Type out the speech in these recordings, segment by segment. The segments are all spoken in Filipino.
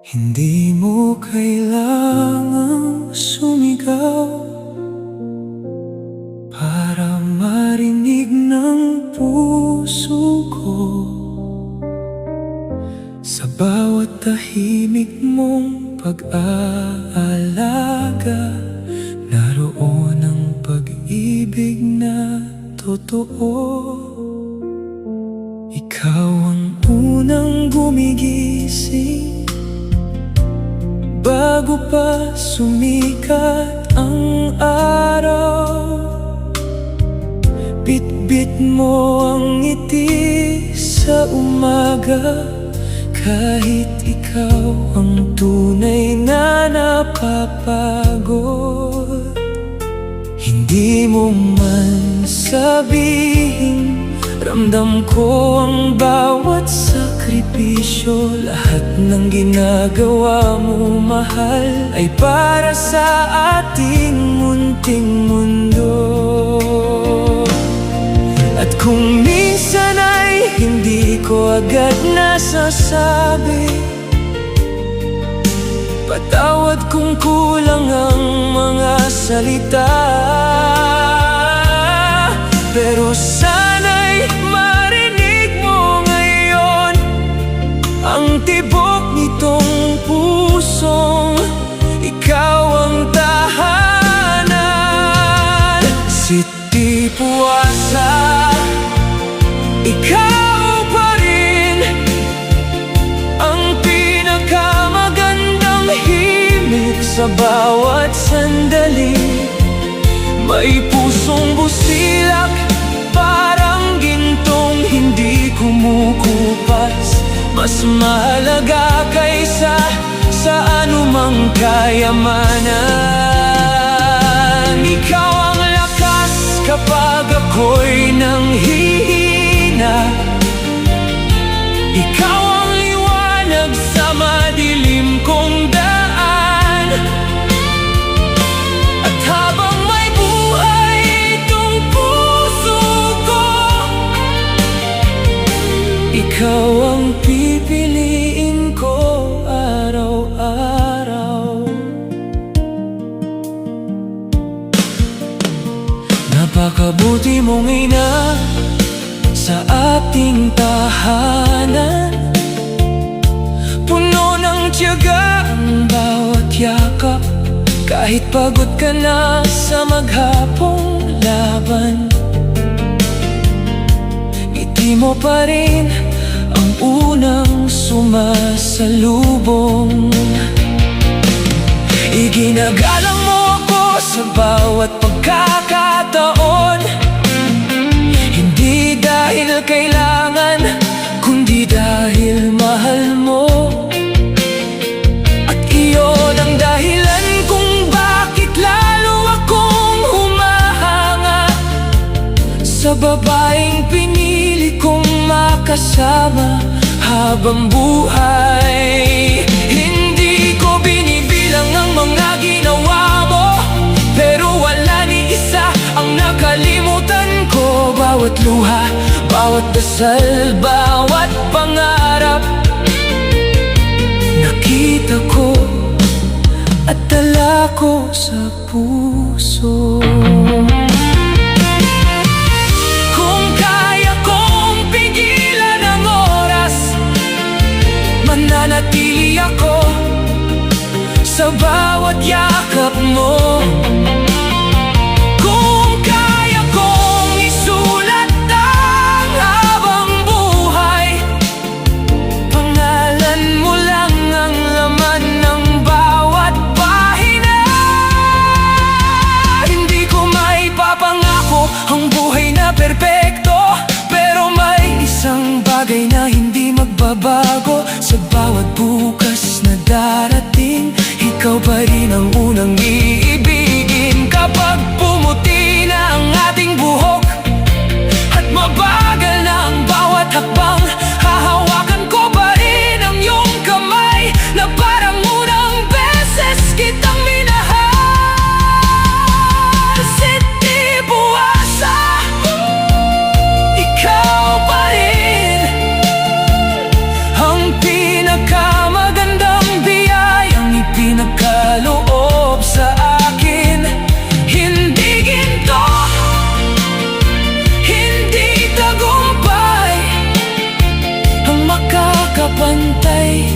Hindi mo kailangang sumigaw para marinig ng puso ko. Sa bawat tahimik mong pag-aalaga, naroon ang pag-ibig na totoo. Ikaw ang unang gumigising bago pa sumikat ang araw. Bitbit mo ang ngiti sa umaga, kahit ikaw ang tunay na napapagod. Hindi mo man sabihin, ramdam ko ang bawat sakripisyo. Lahat ng ginagawa mo, mahal, ay para sa ating munting mundo. At kung minsan ay hindi ko agad nasasabi, patawad kung kulang ang mga salita. Pero sana'y marinig mo ngayon ang tibok nitong pusong ikaw ang tahanan. Siti Puasa, ikaw pa rin ang pinakamagandang himig sa bawat sandali. May pusong busilak, parang gintong hindi kumukupas. Mas mahalaga kaysa sa anumang kayamanan. Ikaw ang lakas kapag ako'y nanghihina. Ikaw ang liwanag sa madilim kong daan. At habang may buhay itong puso ko, ikaw ang pipiliin ko araw-araw. Napakabuti mong ina sa ating tahanan. Puno ng tiyaga ang bawat yakap, kahit pagod ka na sa maghapong laban. Ngiti mo pa rin ang unang sumasalubong. Iginagalang mo ako sa bawat pagkakataon, hindi dahil kailangan, kundi dahil mahal mo. At iyon ang dahilan kung bakit lalo akong humahanga sa babaeng pinili kong makasama habang buhay. Hindi ko binibilang ang mga ginawa mo, pero wala ni isa ang nakalimutan ko. Bawat luha, bawat dasal, bawat pangarap, nakita ko at dala ko sa puso. Kung kaya kong pigilan ang oras, mananatili ako sa bawat yakap mo. Kung kaya kong isulat ang habang buhay, pangalan mo lang ang laman ng bawat pahina. Hindi ko maipapangako ang buhay na perpekto, pero may isang bagay na hindi magbabago. Sa bawat bukas na darating, ikaw pa rin ang unang iibigin. bantay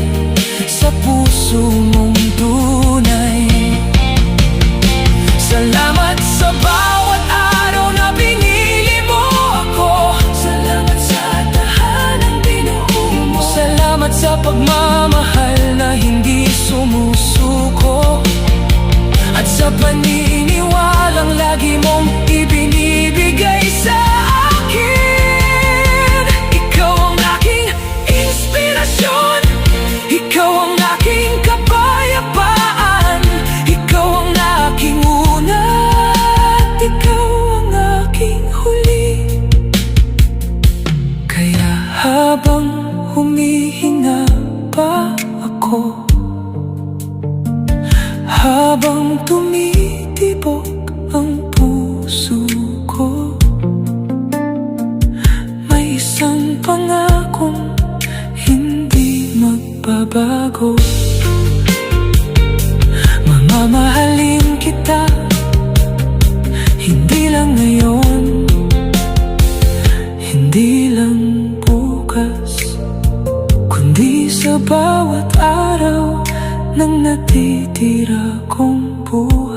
sa puso mong tunay. Salamat sa bawat araw na pinili mo ako. Salamat sa tahanang binuo mo. Salamat sa pagmamahal na hindi sumusuko, at sa paniniwalang lagi mong ibinibigay sa akin. Ikaw ang aking inspirasyon, ikaw ang aking kapayapaan, ikaw ang aking una, at ikaw ang aking huli. Kaya habang humihinga pa ako, habang tumitibok ang puso ko, may isang pangakong hindi magbabago. Mamamahalin kita, hindi lang ngayon, hindi lang bukas, kundi sa bawat araw ng natitira kong buhay.